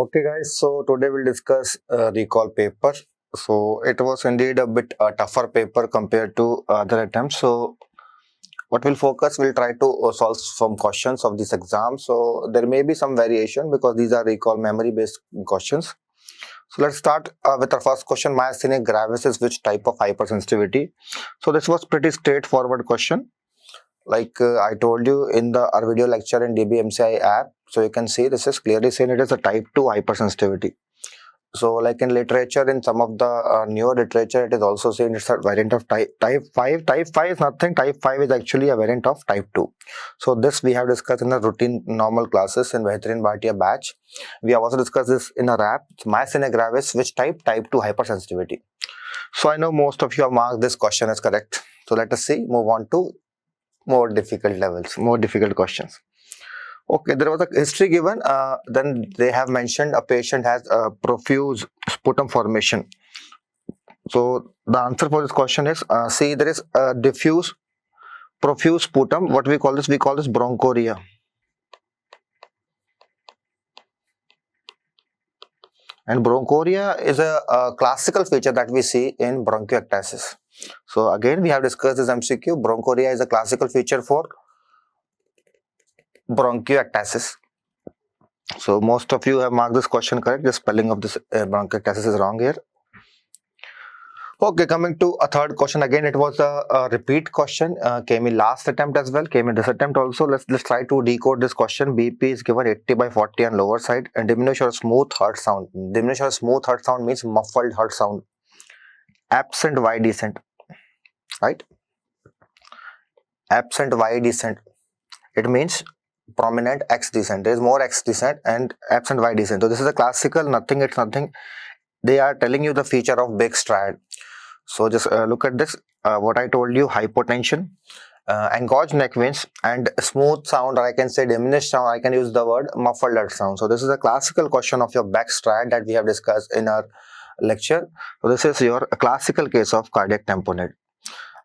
Okay guys, so today we'll discuss recall paper. So it was indeed a bit tougher paper compared to other attempts. So what we'll try to solve some questions of this exam. So there may be some variation because these are recall memory based questions. So let's start with our first question. Myasthenia gravis is which type of hypersensitivity? So this was pretty straightforward question. Like I told you in our video lecture in DBMCI app, so you can see this is clearly saying it is a type 2 hypersensitivity. So like in literature, in some of the newer literature, it is also saying it's a variant of type 5. Type 5 is nothing. Type 5 is actually a variant of type 2. So this we have discussed in the routine normal classes in Behtarin Bhatia batch. We have also discussed this in our app. Myasthenia gravis, which type? Type 2 hypersensitivity. So I know most of you have marked this question as correct. So let us see, move on to more difficult levels, more difficult questions. Okay, there was a history given, then they have mentioned a patient has a profuse sputum formation. So the answer for this question is, see, there is a diffuse profuse sputum. What we call this? We call this bronchoria. And bronchoria is a classical feature that we see in bronchiectasis. So again, we have discussed this MCQ. Bronchoria is a classical feature for bronchiectasis. So most of you have marked this question correct. The spelling of this bronchiectasis is wrong here. Okay, coming to a third question. Again, it was a repeat question. Came in last attempt as well. Came in this attempt also. Let's try to decode this question. BP is given 80/40 on lower side and diminish or smooth heart sound. Diminish or smooth heart sound means muffled heart sound. Absent Y descent. Right? Absent Y descent. It means prominent X descent. There is more X descent and absent Y descent. So this is a classical nothing. It's nothing. They are telling you the feature of big striatum. So just look at this. What I told you: hypotension, engorged neck veins, and smooth sound, or I can say diminished sound. I can use the word muffled sound. So this is a classical question of your back striatum that we have discussed in our lecture. So this is your classical case of cardiac tamponade.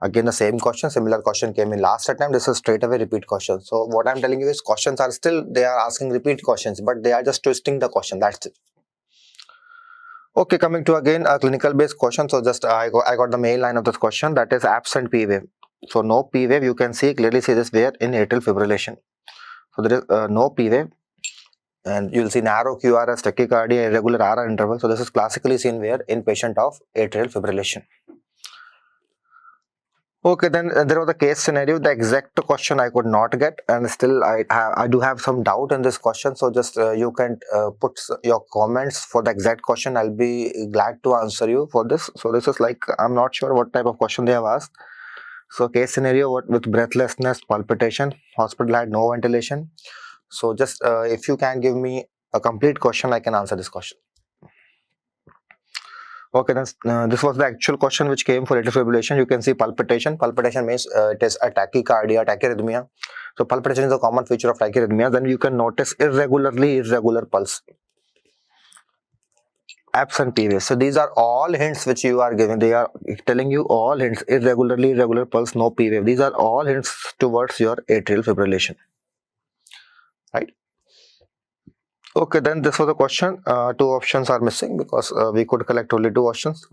Again, the same question, similar question came in last attempt. This is straight away repeat question. So what I'm telling you is questions are still, they are asking repeat questions, but they are just twisting the question. That's it. Okay, coming to again a clinical based question. So just I got the main line of this question, that is absent P wave. So no P wave, you can clearly see this where in atrial fibrillation. So there is no P wave, and you will see narrow QRS, tachycardia, irregular RR interval. So this is classically seen where in patient of atrial fibrillation. Okay, then there was a case scenario. The exact question I could not get, and still I do have some doubt in this question. So just you can put your comments for the exact question. I'll be glad to answer you for this. So this is like, I'm not sure what type of question they have asked. So case scenario with breathlessness, palpitation, hospital had no ventilation. So just if you can give me a complete question, I can answer this question. Okay, then this was the actual question which came for atrial fibrillation. You can see palpitation. Palpitation means it is a tachycardia, tachyarrhythmia. So palpitation is a common feature of tachyarrhythmia. Then you can notice irregular pulse. Absent P wave. So these are all hints which you are giving. They are telling you all hints. Irregular pulse, no P wave. These are all hints towards your atrial fibrillation. Right? Okay, then this was a question. Two options are missing because we could collect only two options.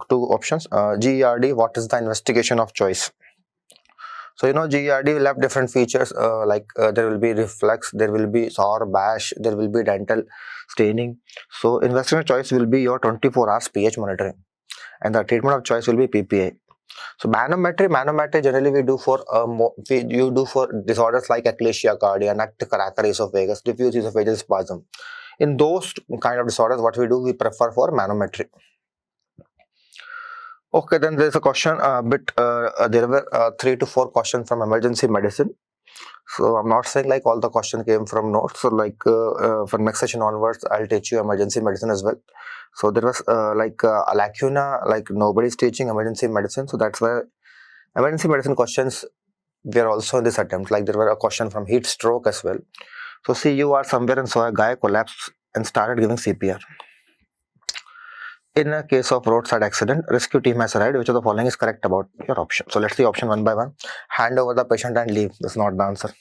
GERD, what is the investigation of choice? So you know, GERD will have different features like there will be reflux, there will be sour bash, there will be dental staining. So investigation of choice will be your 24 hours pH monitoring, and the treatment of choice will be PPI. So manometry generally we do for you do for disorders like eclasia cardia, nutcracker esophagus, diffuse esophageal spasm. In those kind of disorders, what we do, we prefer for manometry. Okay, then there's a question there were 3 to 4 questions from emergency medicine. So I'm not saying like all the questions came from notes. So like from next session onwards, I'll teach you emergency medicine as well. So there was a lacuna, like nobody's teaching emergency medicine. So that's why emergency medicine questions were also in this attempt. Like there were a question from heat stroke as well. So see, you are somewhere and saw a guy collapse and started giving CPR. In a case of roadside accident, rescue team has arrived. Which of the following is correct about your option? So let's see option one by one. Hand over the patient and leave. That's not the answer.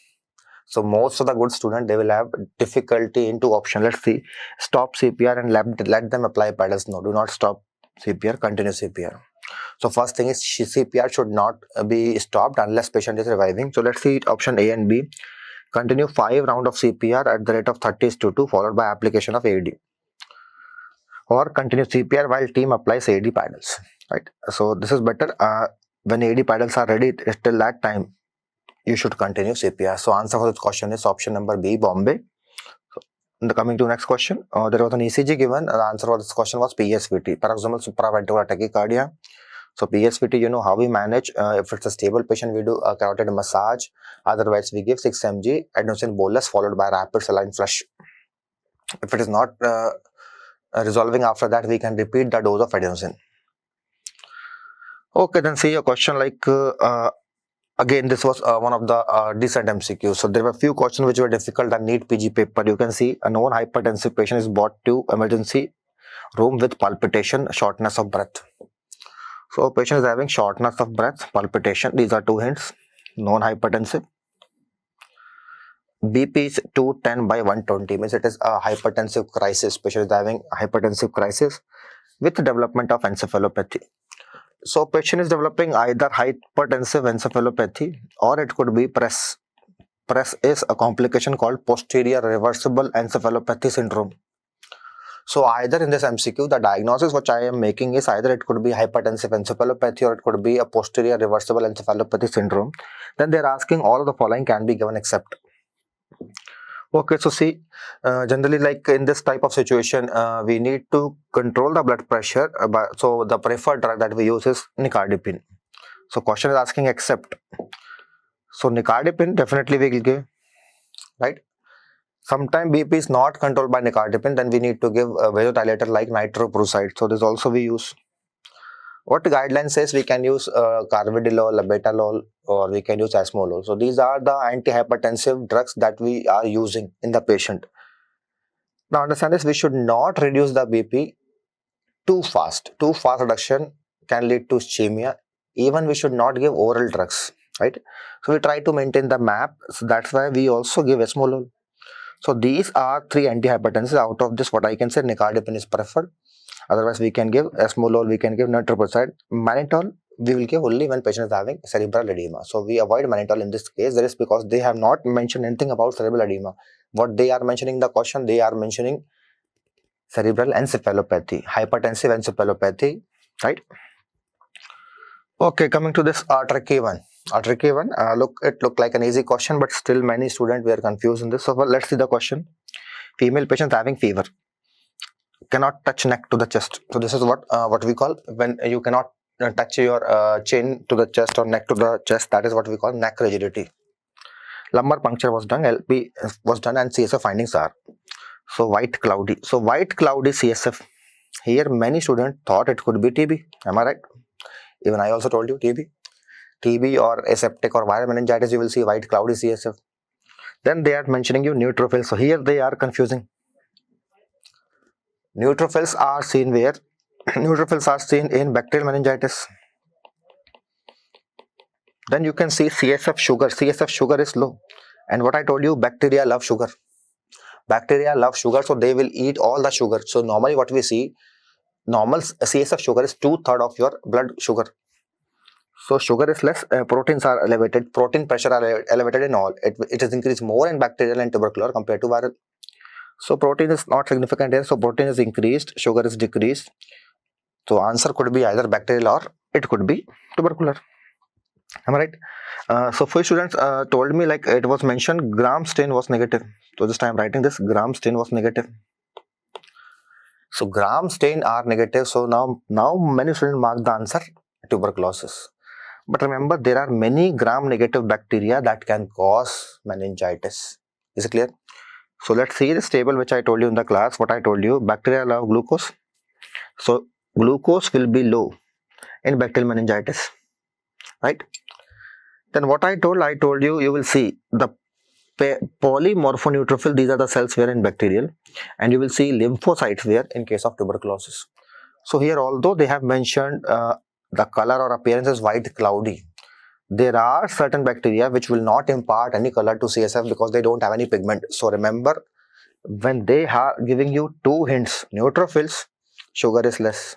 So most of the good students, they will have difficulty in two options. Let's see, stop CPR and let them apply paddles. No, do not stop CPR, continue CPR. So first thing is CPR should not be stopped unless patient is reviving. So let's see option A and B. Continue 5 rounds of CPR at the rate of 30:2 followed by application of AD. Or continue CPR while team applies AD paddles. Right. So this is better. When AD paddles are ready, till that time you should continue CPR. So answer for this question is option number B, Bombay. So, coming to next question, there was an ECG given. The answer for this question was PSVT, paroxysmal supraventricular tachycardia. So PSVT, you know how we manage. If it's a stable patient, we do a carotid massage. Otherwise, we give 6 mg adenosine bolus followed by rapid saline flush. If it is not resolving after that, we can repeat the dose of adenosine. Okay, then see a question like, again, this was one of the decent MCQs. So there were few questions which were difficult and need PG paper. You can see a known hypertensive patient is brought to emergency room with palpitation, shortness of breath. So patient is having shortness of breath, palpitation. These are 2 hints. Known hypertensive. BP is 210/120, means it is a hypertensive crisis. Patient is having hypertensive crisis with development of encephalopathy. So patient is developing either hypertensive encephalopathy or it could be PRES. PRES is a complication called posterior reversible encephalopathy syndrome. So either in this MCQ, the diagnosis which I am making is either it could be hypertensive encephalopathy or it could be a posterior reversible encephalopathy syndrome. Then they are asking all of the following can be given except. Okay, so see, generally like in this type of situation, we need to control the blood pressure. So the preferred drug that we use is nicardipine. So question is asking except. So nicardipine definitely we will give, right? Sometimes BP is not controlled by nicardipine, then we need to give a vasodilator like nitroprusside. So this also we use. What the guideline says, we can use carvedilol, labetalol, or we can use esmolol. So these are the antihypertensive drugs that we are using in the patient. Now understand this, we should not reduce the BP too fast. Too fast reduction can lead to ischemia. Even we should not give oral drugs, right? So we try to maintain the MAP. So that's why we also give esmolol. So these are 3 antihypertensives. Out of this, what I can say, nicardipine is preferred. Otherwise, we can give esmolol, we can give nitroprusside. Mannitol, we will give only when patient is having cerebral edema. So we avoid mannitol in this case. That is because they have not mentioned anything about cerebral edema. What they are mentioning in the question, they are mentioning cerebral encephalopathy, hypertensive encephalopathy, right? Okay, coming to this tricky one. Tricky one. It looked like an easy question, but still many students were confused in this. So let's see the question. Female patient having fever, cannot touch neck to the chest. So this is what we call when you cannot touch your chin to the chest or neck to the chest. That is what we call neck rigidity. Lumbar puncture was done, LP was done, and CSF findings are. So white cloudy. So white cloudy CSF. Here many students thought it could be TB. Am I right? Even I also told you TB or aseptic or viral meningitis, you will see white cloudy CSF. Then they are mentioning you neutrophils. So here they are confusing. Neutrophils are seen where? Neutrophils are seen in bacterial meningitis. Then you can see CSF sugar. CSF sugar is low. And what I told you, bacteria love sugar. Bacteria love sugar, so they will eat all the sugar. So normally what we see, normal CSF sugar is 2/3 of your blood sugar. So sugar is less, proteins are elevated, protein pressure are elevated in all. It is increased more in bacterial and tubercular compared to viral. So protein is not significant here. So protein is increased, sugar is decreased. So answer could be either bacterial or it could be tubercular. Am I right? So few students told me like it was mentioned gram stain was negative. So this time writing this, gram stain was negative. So gram stain are negative. So now many students mark the answer tuberculosis. But remember, there are many gram negative bacteria that can cause meningitis. Is it clear? So let's see this table which I told you in the class. What I told you, bacteria love glucose. So glucose will be low in bacterial meningitis, right? Then what I told you, you will see the polymorphoneutrophil. These are the cells where in bacterial, and you will see lymphocytes where in case of tuberculosis. So here, although they have mentioned the color or appearance is white cloudy, there are certain bacteria which will not impart any color to CSF because they don't have any pigment. So remember, when they are giving you two hints, neutrophils, sugar is less.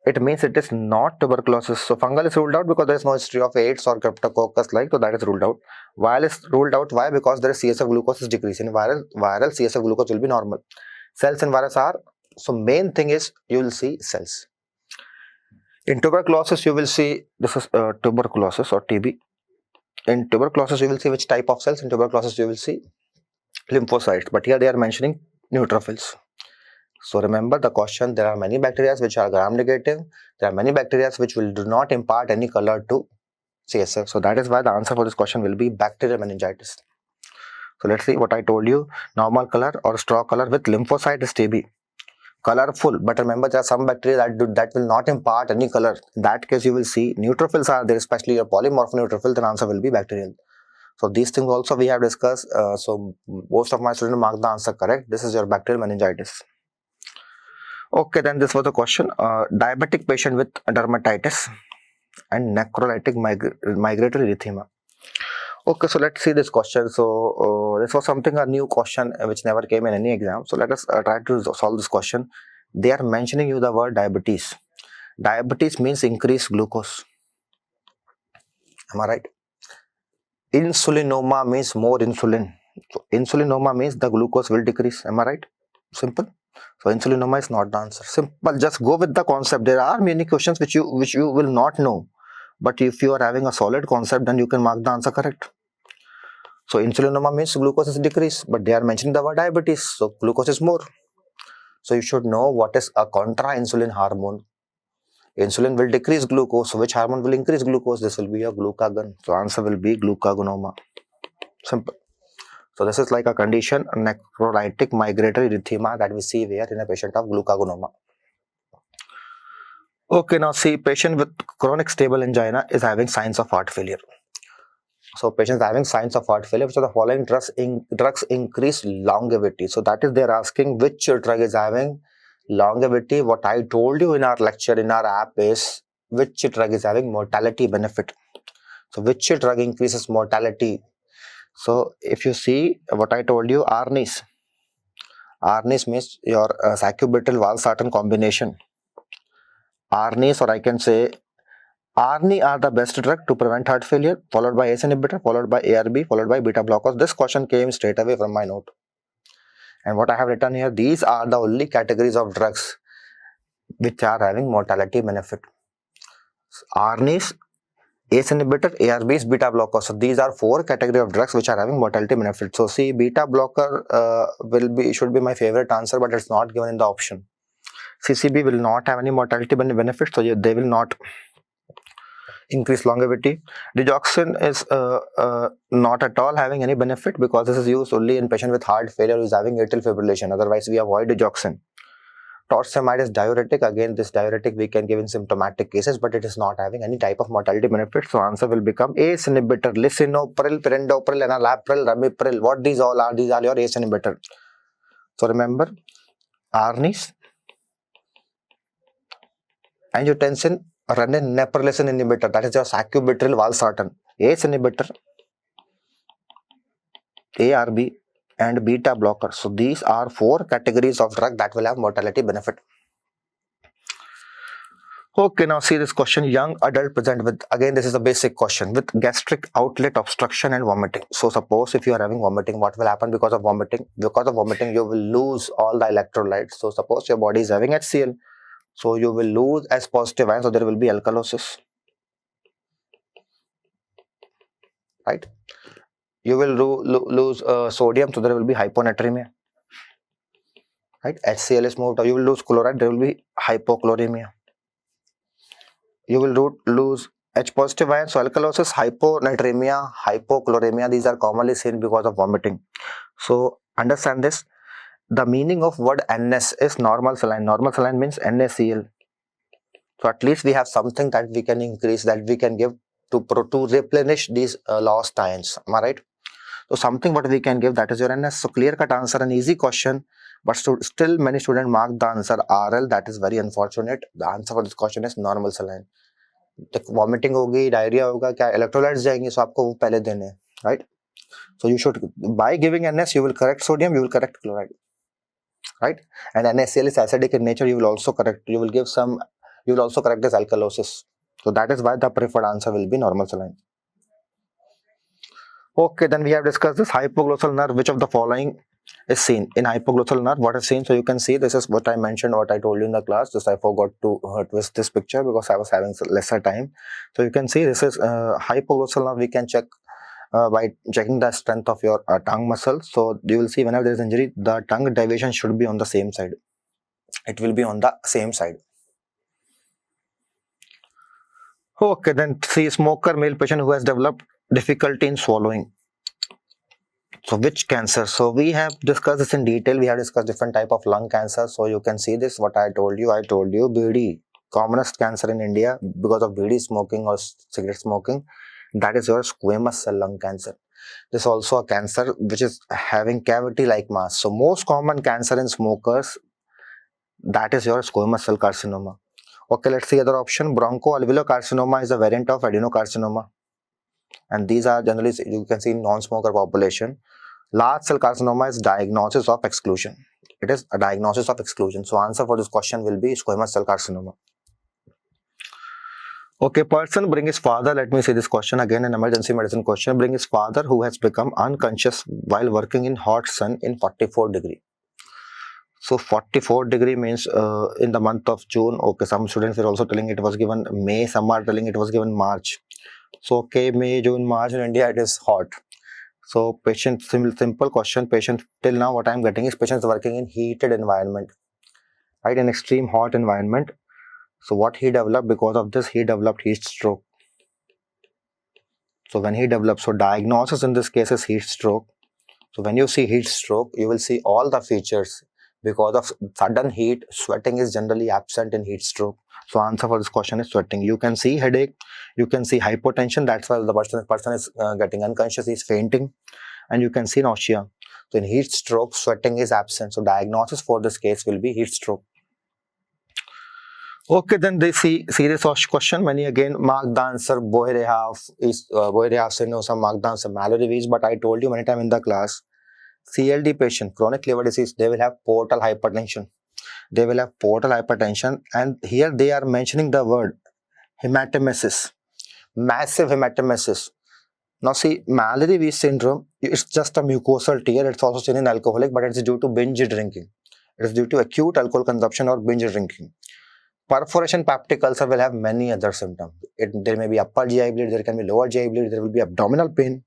It means it is not tuberculosis. So fungal is ruled out because there is no history of AIDS or cryptococcus like, so that is ruled out. Viral is ruled out. Why? Because there is CSF glucose is decreasing. Viral CSF glucose will be normal. Cells and virus are, so main thing is you will see cells. In tuberculosis, you will see, this is tuberculosis or TB. In tuberculosis, you will see which type of cells. In tuberculosis, you will see lymphocytes. But here they are mentioning neutrophils. So remember the question, there are many bacteria which are gram-negative. There are many bacteria which do not impart any color to CSF. So that is why the answer for this question will be bacterial meningitis. So let's see what I told you. Normal color or straw color with lymphocyte is TB. Colorful, but remember there are some bacteria that will not impart any color. In that case, you will see neutrophils are there, especially your polymorph neutrophil, then answer will be bacterial. So these things also we have discussed. So most of my students mark the answer correct. This is your bacterial meningitis. Okay, then this was the question. Diabetic patient with dermatitis and necrolytic migratory erythema. Okay, so let's see this question. So this was a new question which never came in any exam. So let us try to solve this question. They are mentioning you the word diabetes. Diabetes means increased glucose. Am I right? Insulinoma means more insulin. So insulinoma means the glucose will decrease. Am I right? Simple. So insulinoma is not the answer. Simple. Just go with the concept. There are many questions which you will not know. But if you are having a solid concept, then you can mark the answer correct. So insulinoma means glucose is decreased, but they are mentioning the word diabetes. So glucose is more. So you should know what is a contra-insulin hormone. Insulin will decrease glucose. So which hormone will increase glucose? This will be your glucagon. So answer will be glucagonoma. Simple. So this is like a condition, necrolytic migratory erythema that we see where in a patient of glucagonoma. Okay, now see, patient with chronic stable angina is having signs of heart failure. So patients having signs of heart failure, which are the following drugs increase longevity. So that is, they're asking which drug is having longevity. What I told you in our lecture, in our app is which drug is having mortality benefit. So which drug increases mortality? So if you see what I told you, Arnis means your sacubitril/valsartan combination. Arnis, or I can say Arni, are the best drug to prevent heart failure, followed by ACE inhibitor, followed by ARB, followed by beta blockers. This question came straight away from my note. And what I have written here, these are the only categories of drugs which are having mortality benefit. Arnis, ACE inhibitor, ARBs, beta blockers. So these are four categories of drugs which are having mortality benefit. So see, beta blocker should be my favorite answer, but it's not given in the option. CCB will not have any mortality benefit, so they will not increase longevity. Digoxin is not at all having any benefit because this is used only in patient with heart failure who is having atrial fibrillation. Otherwise, we avoid digoxin. Torsemide is diuretic. Again, this diuretic we can give in symptomatic cases, but it is not having any type of mortality benefit. So answer will become ACE inhibitor, lisinopril, perindopril, enalapril, ramipril. What these all are? These are your ACE inhibitor. So remember, Arnis, angiotensin, renin, neprilysin inhibitor, that is your sacubitril/valsartan, ACE inhibitor, ARB, and beta blocker. So these are four categories of drug that will have mortality benefit. Okay, now see this question. Young adult present with, again this is a basic question, with gastric outlet obstruction and vomiting. So suppose if you are having vomiting, what will happen because of vomiting? Because of vomiting, you will lose all the electrolytes. So suppose your body is having HCl. So you will lose H positive ion, so there will be alkalosis, right? You will lose sodium, so there will be hyponatremia, right? HCl is moved, you will lose chloride, there will be hypochloremia. You will lose H positive ion, so alkalosis, hyponatremia, hypochloremia, these are commonly seen because of vomiting. So understand this. The meaning of word NS is normal saline. Normal saline means NaCl. So at least we have something that we can increase, that we can give to replenish these lost ions. Am I right? So something what we can give, that is your NS. So clear cut answer, an easy question, but still many students mark the answer RL. That is very unfortunate. The answer for this question is normal saline. Vomiting होगी, diarrhoea होगा, क्या electrolytes जाएंगे, सो आपको वो पहले देने हैं, right? So you should, by giving NS, you will correct sodium, you will correct chloride, right? And NaCl is acidic in nature. You will also correct. You will also correct this alkalosis. So that is why the preferred answer will be normal saline. Okay, then we have discussed this hypoglossal nerve. Which of the following is seen in hypoglossal nerve? What is seen? So you can see this is what I mentioned, what I told you in the class. Just I forgot to twist this picture because I was having lesser time. So you can see this is hypoglossal nerve. We can check by checking the strength of your tongue muscle. So you will see whenever there is injury, the tongue deviation should be on the same side. It will be on the same side. Okay, then see smoker male patient who has developed difficulty in swallowing. So which cancer? So we have discussed this in detail. We have discussed different type of lung cancer. So you can see this, what I told you. I told you BD, commonest cancer in India because of BD smoking or cigarette smoking. That is your squamous cell lung cancer. This is also a cancer which is having cavity-like mass. So most common cancer in smokers, that is your squamous cell carcinoma. Okay, let's see other option. Bronchoalveolar carcinoma is a variant of adenocarcinoma. And these are generally, you can see in non-smoker population. Large cell carcinoma is diagnosis of exclusion. It is a diagnosis of exclusion. So answer for this question will be squamous cell carcinoma. Okay, person bring his father, let me see this question again, an emergency medicine question. Bring his father who has become unconscious while working in hot sun in 44 degree. So 44 degree means in the month of June. Okay, some students are also telling it was given May, some are telling it was given March. So okay, May, June, March in India it is hot. So patient, simple question, patient till now what I am getting is patient is working in heated environment, right, in extreme hot environment. So what he developed, because of this he developed heat stroke. So when he develops, so diagnosis in this case is heat stroke. So when you see heat stroke, you will see all the features. Because of sudden heat, sweating is generally absent in heat stroke. So answer for this question is sweating. You can see headache, you can see hypotension, that's why the person is getting unconscious, he's fainting, and you can see nausea. So in heat stroke, sweating is absent. So diagnosis for this case will be heat stroke. Okay, then they see this question. Many again mark the answer. Boy Rehav syndrome, some mark the answer Mallory Weiss, but I told you many times in the class, CLD patient, chronic liver disease, they will have portal hypertension. They will have portal hypertension, and here they are mentioning the word hematemesis, massive hematemesis. Now see, Mallory Weiss syndrome, it's just a mucosal tear. It's also seen in alcoholic, but it's due to binge drinking. It is due to acute alcohol consumption or binge drinking. Perforation peptic ulcer will have many other symptoms. There may be upper GI bleed, there can be lower GI bleed, there will be abdominal pain.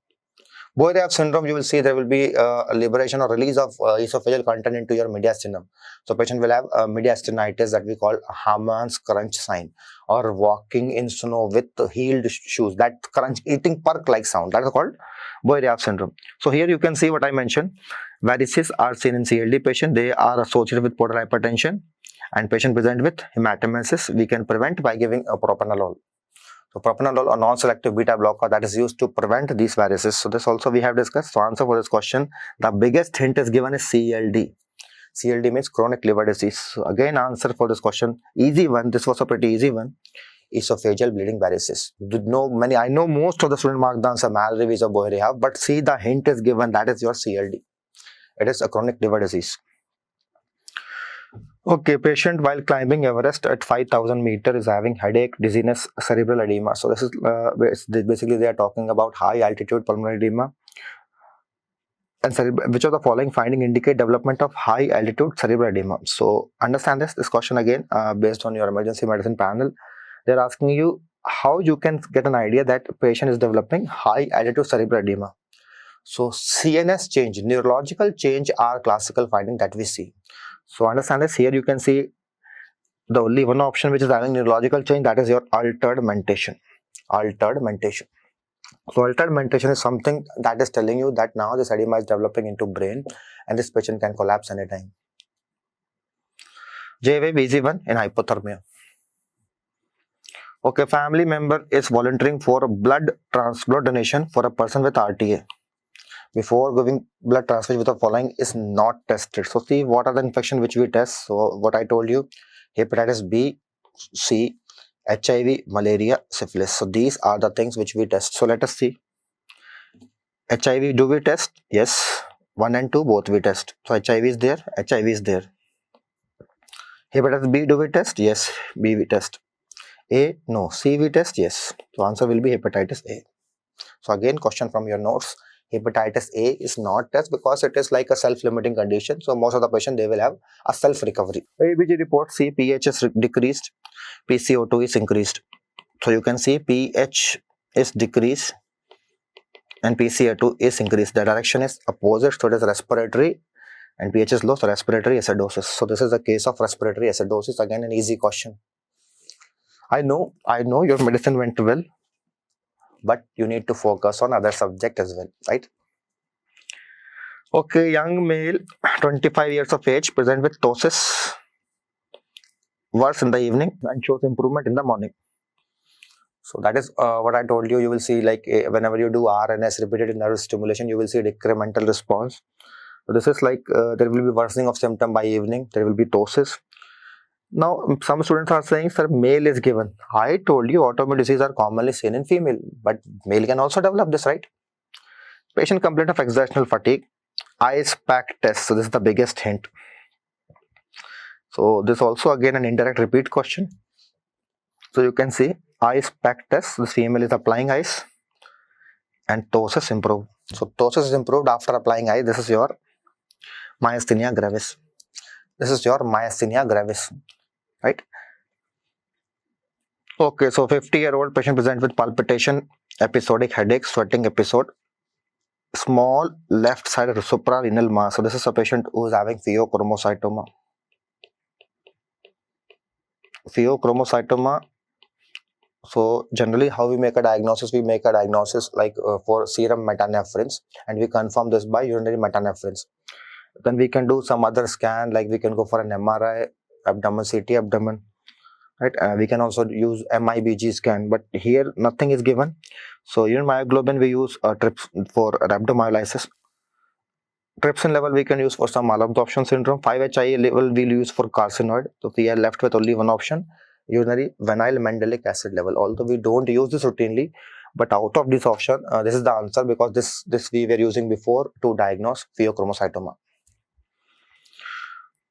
Boy-Rehav syndrome, you will see there will be a liberation or release of esophageal content into your mediastinum. So patient will have mediastinitis that we call Hammond's crunch sign, or walking in snow with heeled shoes. That crunch, eating perk-like sound, that is called Boy-Rehav syndrome. So here you can see what I mentioned. Varices are seen in CLD patient. They are associated with portal hypertension, and patient present with hematemesis we can prevent by giving a propranolol. So propranolol, a non-selective beta blocker that is used to prevent these varices. So this also we have discussed. So answer for this question, the biggest hint is given is CLD. CLD means chronic liver disease. So again, answer for this question, easy one. This was a pretty easy one. Esophageal bleeding varices. I know most of the students mark the answer Mallory Weiss or Boy-Rehav, but see the hint is given, that is your CLD. It is a chronic liver disease. Okay, patient while climbing Everest at 5,000 meters is having headache, dizziness, cerebral edema. So this is basically they are talking about high altitude pulmonary edema. And which of the following finding indicate development of high altitude cerebral edema? So understand this question again based on your emergency medicine panel. They are asking you how you can get an idea that patient is developing high altitude cerebral edema. So CNS change, neurological change are classical finding that we see. So understand this, here you can see the only one option which is having neurological change, that is your altered mentation. Altered mentation. So altered mentation is something that is telling you that now this edema is developing into brain and this patient can collapse anytime. J-wave easy one in hypothermia. Okay, family member is volunteering for blood donation for a person with RTA. Before giving blood transfusion with the following is not tested. So see what are the infection which we test. So what I told you, hepatitis B, C, HIV, malaria, syphilis. So these are the things which we test. So let us see. HIV, do we test? Yes. 1 and 2 both we test. So HIV is there, HIV is there. Hepatitis B, do we test? Yes. B we test. A, no. C we test? Yes. So answer will be hepatitis A. So again, question from your notes. Hepatitis A is not test because it is like a self-limiting condition. So most of the patient, they will have a self-recovery. ABG report, see pH is decreased, PCO2 is increased. So you can see pH is decreased and PCO2 is increased. The direction is opposite, so it is respiratory, and pH is low, so respiratory acidosis. So this is the case of respiratory acidosis. Again, an easy question. I know your medicine went well, but you need to focus on other subject as well, right? Okay, young male, 25 years of age, present with ptosis, worse in the evening and shows improvement in the morning. So that is what I told you. You will see, like whenever you do RNS, repetitive nerve stimulation, you will see decremental response. So this is like there will be worsening of symptom by evening. There will be ptosis. Now some students are saying, sir, male is given. I told you autoimmune diseases are commonly seen in female, but male can also develop this, right? Patient complaint of exertional fatigue. Ice pack test. So this is the biggest hint. So this also again an indirect repeat question. So you can see ice pack test. This female is applying ice and ptosis improved. So ptosis is improved after applying ice. This is your myasthenia gravis. This is your myasthenia gravis, right? Okay, so 50-year-old patient present with palpitation, episodic headache, sweating episode, small left side suprarenal mass. So this is a patient who is having pheochromocytoma. Pheochromocytoma. So generally how we make a diagnosis? We make a diagnosis like for serum metanephrines, and we confirm this by urinary metanephrines. Then we can do some other scan, like we can go for an MRI, abdomen, CT abdomen, right? We can also use MIBG scan, but here nothing is given. So urine myoglobin we use TRIPS for rhabdomyolysis. Trypsin level we can use for some malabsorption syndrome. 5-HIE level we'll use for carcinoid. So we are left with only one option, urinary vinyl mandelic acid level. Although we don't use this routinely, but out of this option, this is the answer, because this we were using before to diagnose pheochromocytoma.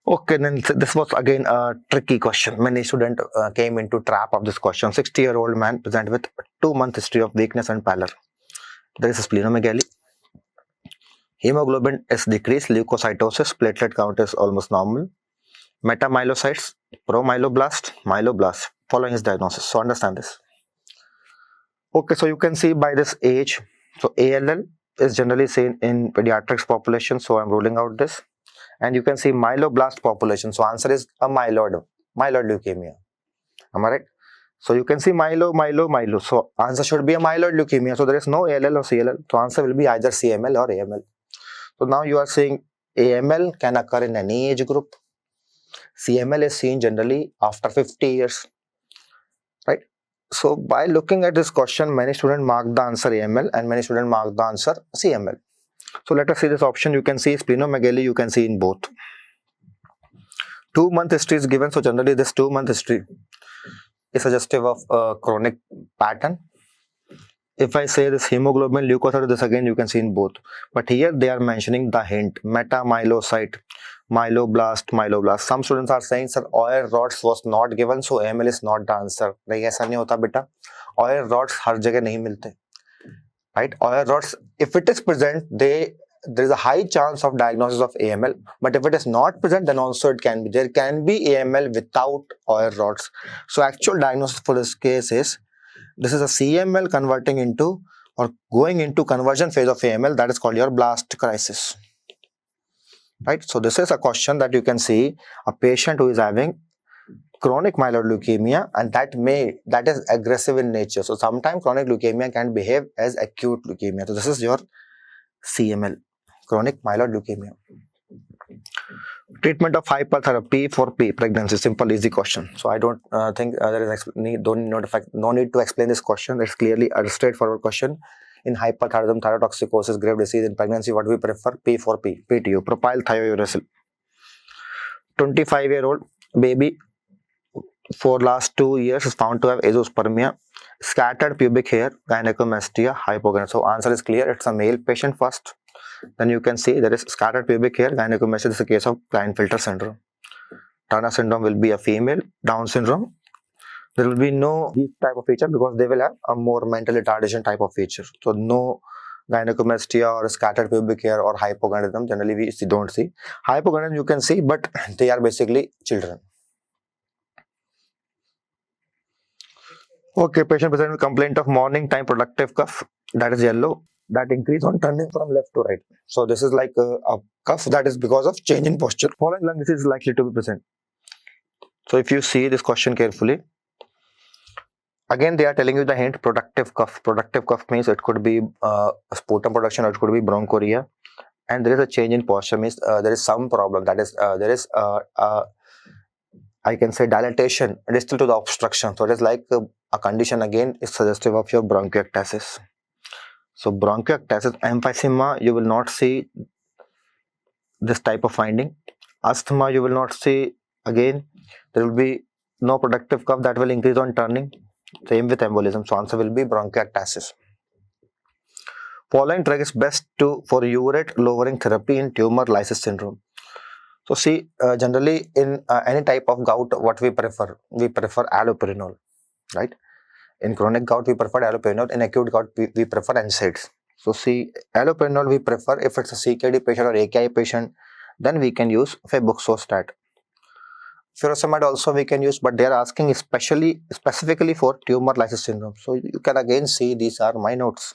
Okay, then this was again a tricky question. Many students came into trap of this question. 60-year-old man present with 2-month history of weakness and pallor. There is a splenomegaly. Hemoglobin is decreased, leukocytosis, platelet count is almost normal. Metamyelocytes, promyeloblast, myeloblast, following his diagnosis. So understand this. Okay, so you can see by this age, so ALL is generally seen in pediatrics population, so I'm ruling out this. And you can see myeloblast population, so answer is a myeloid leukemia. Am I right? So you can see myelo. So answer should be a myeloid leukemia. So there is no ALL or CLL. So answer will be either CML or AML. So now you are saying AML can occur in any age group. CML is seen generally after 50 years, right? So by looking at this question, many students mark the answer AML and many students mark the answer CML. So let us see this option. You can see splenomegaly, you can see in both. 2-month history is given. So generally this 2-month history is suggestive of a chronic pattern. If I say this hemoglobin, leukocyte, this again you can see in both. But here they are mentioning the hint, metamyelocyte, myeloblast. Some students are saying, sir, oil rods was not given, so AML is not the answer. Like, ऐसा नहीं होता बेटा. Oil rods हर जगह नहीं मिलते. Right? Oil rods, if it is present, there is a high chance of diagnosis of AML. But if it is not present, then also it can be. There can be AML without oil rods. So actual diagnosis for this case is, this is a CML converting into or going into conversion phase of AML. That is called your blast crisis. Right? So this is a question that you can see a patient who is having chronic myeloid leukemia, and that is aggressive in nature. So sometimes chronic leukemia can behave as acute leukemia. So this is your CML, chronic myeloid leukemia. Treatment of hypertherapy for pregnancy. Simple, easy question. So I don't think there is no need to explain this question. It's clearly a straightforward question. In hyperthyroidism, thyrotoxicosis, grave disease, in pregnancy, what we prefer? P for P, PTU, propyl thiouracil. 25-year-old baby for last 2 years is found to have azoospermia, scattered pubic hair, gynecomastia, hypogonadism. So answer is clear. It's a male patient first. Then you can see there is scattered pubic hair, gynecomastia. This is a case of Klinefelter syndrome. Turner syndrome will be a female. Down syndrome, there will be no these type of feature because they will have a more mental retardation type of feature. So no gynecomastia or scattered pubic hair or hypogonadism generally we don't see. Hypogonadism you can see, but they are basically children. Okay, patient present with complaint of morning time productive cough, that is yellow, that increase on turning from left to right. So this is like a cough that is because of change in posture. Following lung disease is likely to be present. So if you see this question carefully, again they are telling you the hint productive cough. Productive cough means it could be sputum production or it could be bronchoria, and there is a change in posture means there is some problem, that is there is I can say dilatation distal to the obstruction. So it is like a condition again is suggestive of your bronchiectasis. So bronchiectasis, emphysema, you will not see this type of finding. Asthma, you will not see. Again, there will be no productive cough that will increase on turning. Same with embolism. So answer will be bronchiectasis. Following drug is best for urate lowering therapy in tumor lysis syndrome. So see, generally in any type of gout, what we prefer allopurinol, right? In chronic gout, we prefer allopurinol. In acute gout, we prefer NSAIDs. So see, allopurinol we prefer if it's a CKD patient or AKI patient, then we can use febuxostat. Furosemide also we can use, but they are asking specifically for tumor lysis syndrome. So you can again see these are my notes.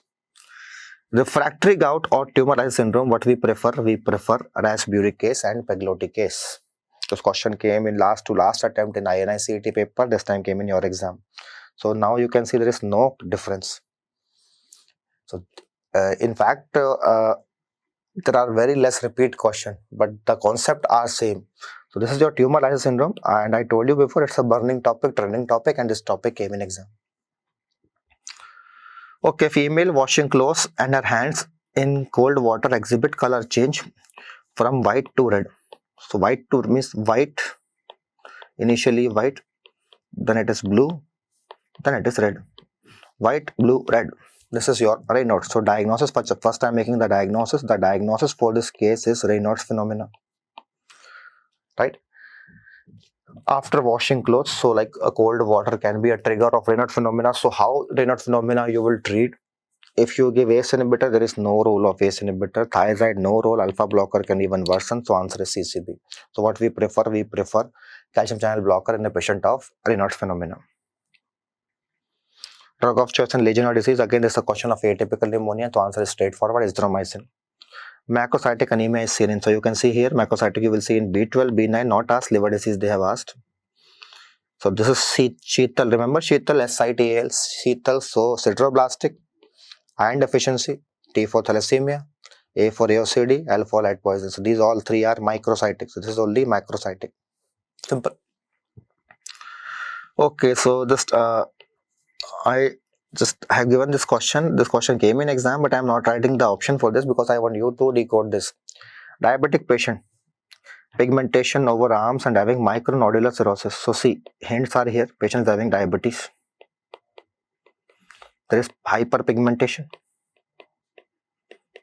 Refractory gout or tumor lysis syndrome, what we prefer rasburicase and pegloticase. This question came in last attempt in INI CET paper. This time came in your exam. So now you can see there is no difference. So in fact, there are very less repeat question, but the concept are same. So this is your tumor lysis syndrome, and I told you before it's a burning topic, trending topic, and this topic came in exam. Okay, female washing clothes and her hands in cold water exhibit color change from white to red. So white to means white, initially white, then it is blue, then it is red. White, blue, red. This is your Raynaud's. So diagnosis, first time making the diagnosis for this case is Raynaud's phenomena, right? After washing clothes, so like a cold water can be a trigger of Raynaud's phenomena. So how Raynaud's phenomena you will treat? If you give ACE inhibitor, there is no role of ACE inhibitor. Thiazide, no role. Alpha blocker can even worsen. So answer is CCB. So what we prefer calcium channel blocker in the patient of Raynaud's phenomena. Drug of choice in Legionnaires disease, again this is a question of atypical pneumonia. So answer is straightforward, azithromycin. Macrocytic anemia is seen in, so you can see here macrocytic you will see in B12, B9, not asked, liver disease they have asked. So this is Sheetal, remember Sheetal, SITAL, Sheetal, so sideroblastic, iron deficiency, T for thalassemia, A for AOCD, L for lead poison. So these all three are microcytic. So this is only macrocytic. Simple. Okay, so just I have given this question. This question came in exam, but I am not writing the option for this because I want you to decode this. Diabetic patient, pigmentation over arms and having micronodular cirrhosis. So see, hints are here. Patient is having diabetes. There is hyperpigmentation.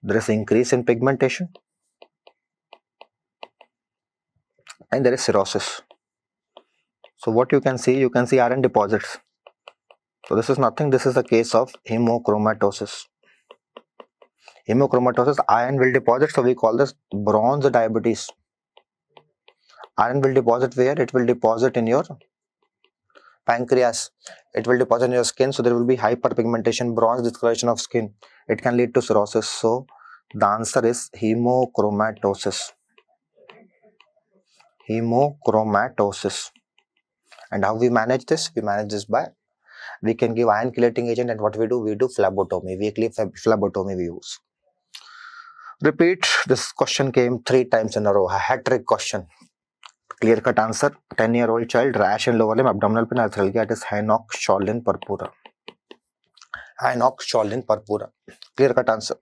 There is increase in pigmentation. And there is cirrhosis. So what you can see iron deposits. So this is nothing. This is a case of hemochromatosis. Hemochromatosis, iron will deposit. So we call this bronze diabetes. Iron will deposit where? It will deposit in your pancreas. It will deposit in your skin. So there will be hyperpigmentation, bronze discoloration of skin. It can lead to cirrhosis. So the answer is hemochromatosis. Hemochromatosis. And how we manage this? We manage this by, we can give iron chelating agent, and what we do phlebotomy, weekly phlebotomy we use. Repeat, this question came 3 times in a row, a hat-trick question. Clear cut answer, 10-year-old child, rash in lower limb, abdominal pain, arthralgia, it is Henoch-Schönlein purpura. Henoch-Schönlein purpura, clear cut answer.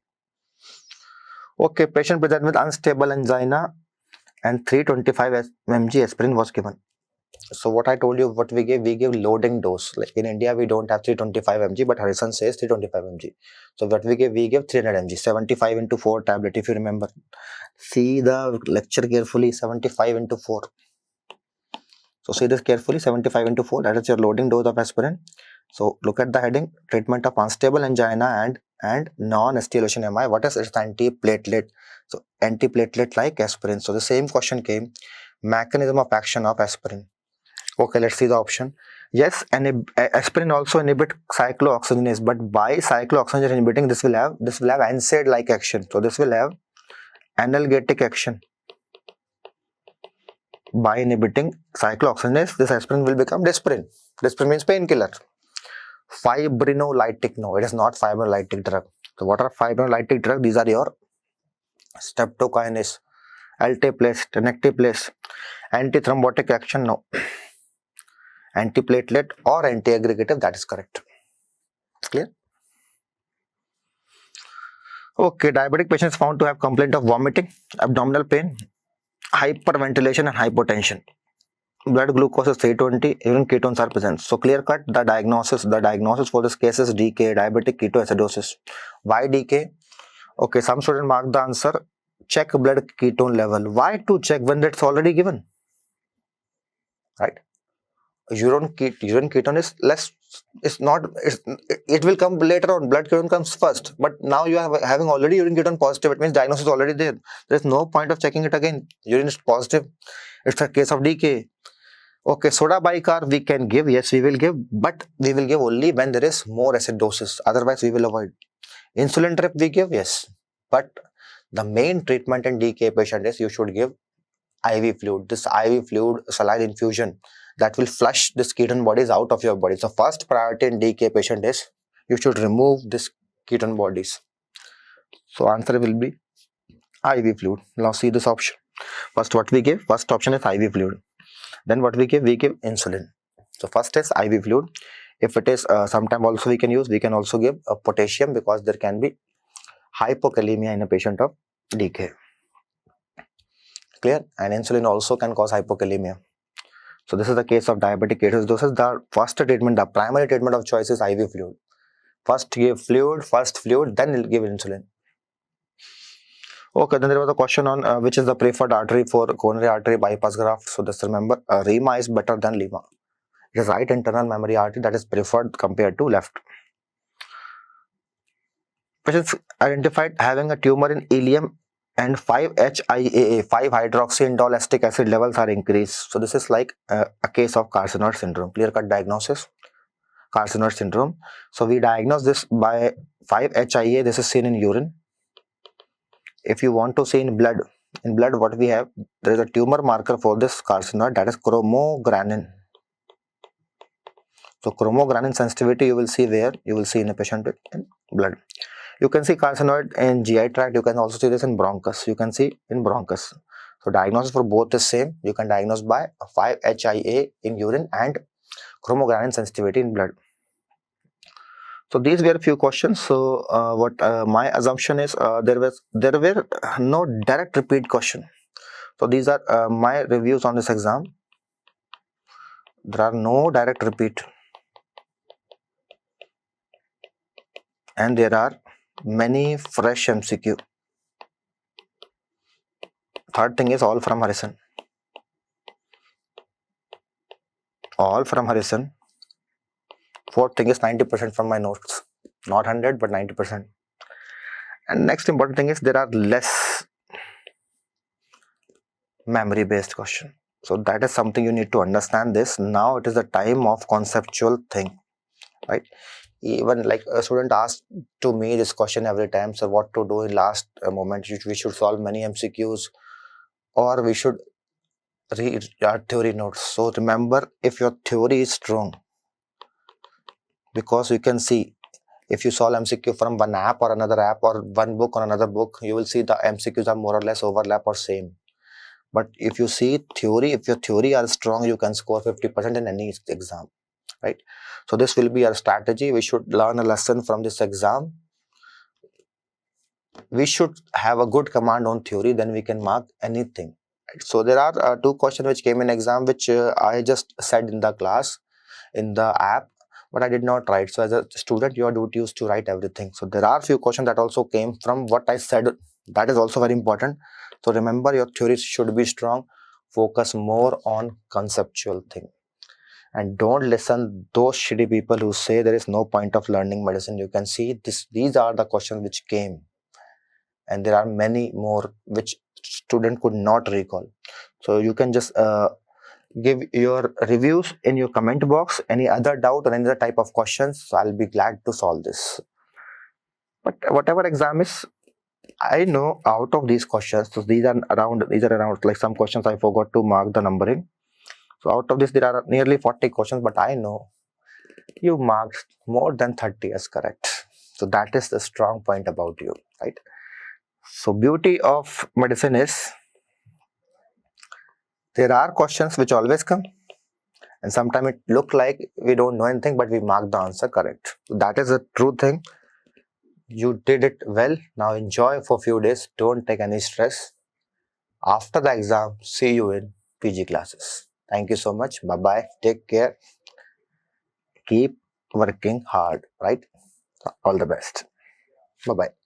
Okay, patient present with unstable angina and 325 mg aspirin was given. So what I told you, what we give loading dose. Like in India, we don't have 325 mg, but Harrison says 325 mg. So what we give 300 mg, 75 into 4 tablet, if you remember. See the lecture carefully, 75 into 4. So see this carefully, 75 into 4, that is your loading dose of aspirin. So look at the heading, treatment of unstable angina and non-escalation MI. What is it? It's antiplatelet. So antiplatelet like aspirin. So the same question came, mechanism of action of aspirin. Okay, let's see the option. Yes, and aspirin also inhibit cyclooxygenase, but by cyclooxygenase inhibiting, this will have NSAID like action. So this will have analgesic action. By inhibiting cyclooxygenase, this aspirin will become Dispirin. Dispirin means painkiller. Fibrinolytic, no, it is not fibrinolytic drug. So what are fibrinolytic drugs? These are your streptokinase, alteplase, tenecteplase. Antithrombotic action, no. Antiplatelet or anti-aggregative, that is correct. Clear? Okay, diabetic patients found to have complaint of vomiting, abdominal pain, hyperventilation and hypotension. Blood glucose is 320, urine ketones are present. So clear cut, the diagnosis for this case is DK, diabetic ketoacidosis. Why DK? Okay, some student mark the answer, check blood ketone level. Why to check when that's already given? Right? Urine ketone is less, it will come later on. Blood ketone comes first, but now you are having already urine ketone positive. It means diagnosis is already there. There is no point of checking it again. Urine is positive. It's a case of DK. Okay, soda bicarb we can give, yes, we will give, but we will give only when there is more acidosis. Otherwise, we will avoid. Insulin drip we give, yes, but the main treatment in DK patient is you should give IV fluid. This IV fluid, saline infusion, that will flush this ketone bodies out of your body. So first priority in DK patient is you should remove this ketone bodies. So answer will be IV fluid. Now see this option. First what we give? First option is IV fluid. Then what we give? We give insulin. So first is IV fluid. If it is sometime also we can also give potassium, because there can be hypokalemia in a patient of DK. Clear? And insulin also can cause hypokalemia. So this is the case of diabetic ketoacidosis. The first treatment, the primary treatment of choice is IV fluid. First give fluid, then give insulin. Okay, then there was a question on which is the preferred artery for coronary artery bypass graft. So just remember, REMA is better than LEMA. It is right internal memory artery that is preferred compared to left. Patients identified having a tumor in ileum and 5-HIAA, 5-hydroxyindole acetic acid levels are increased. So this is like a case of carcinoid syndrome. Clear cut diagnosis, carcinoid syndrome. So we diagnose this by 5-HIAA. This is seen in urine. If you want to see in blood what we have, there is a tumor marker for this carcinoid, that is chromogranin. So chromogranin sensitivity you will see where? You will see in a patient in blood. You can see carcinoid in GI tract. You can also see this in bronchus. You can see in bronchus. So diagnosis for both is same. You can diagnose by 5-HIAA in urine and chromogranin sensitivity in blood. So these were a few questions. So what my assumption is, there were no direct repeat question. So these are my reviews on this exam. There are no direct repeat, and there are many fresh MCQ. Third thing is all from Harrison. All from Harrison. Fourth thing is 90% from my notes. Not 100 but 90%. And next important thing is there are less memory based question. So that is something you need to understand this. Now it is the time of conceptual thing, right? Even like a student asked to me this question every time, so what to do in last moment? We should solve many MCQs or we should read our theory notes. So remember, if your theory is strong, because you can see if you solve MCQ from one app or another app or one book or another book, you will see the MCQs are more or less overlap or same. But if you see theory, if your theory are strong, you can score 50% in any exam, right? So this will be our strategy. We should learn a lesson from this exam. We should have a good command on theory, then we can mark anything. So there are two questions which came in exam, which I just said in the class, in the app, but I did not write. So as a student, your duty is to write everything. So there are few questions that also came from what I said. That is also very important. So remember, your theories should be strong. Focus more on conceptual thing. And don't listen those shitty people who say there is no point of learning medicine. You can see these are the questions which came. And there are many more which student could not recall. So you can just give your reviews in your comment box. Any other doubt or any other type of questions, so I'll be glad to solve this. But whatever exam is, I know out of these questions, so these are around like some questions I forgot to mark the numbering. So out of this, there are nearly 40 questions, but I know you marked more than 30 as correct. So that is the strong point about you, right? So beauty of medicine is there are questions which always come, and sometimes it look like we don't know anything, but we mark the answer correct. So that is a true thing. You did it well. Now enjoy for a few days. Don't take any stress. After the exam, see you in PG classes. Thank you so much. Bye-bye. Take care. Keep working hard, right? All the best. Bye-bye.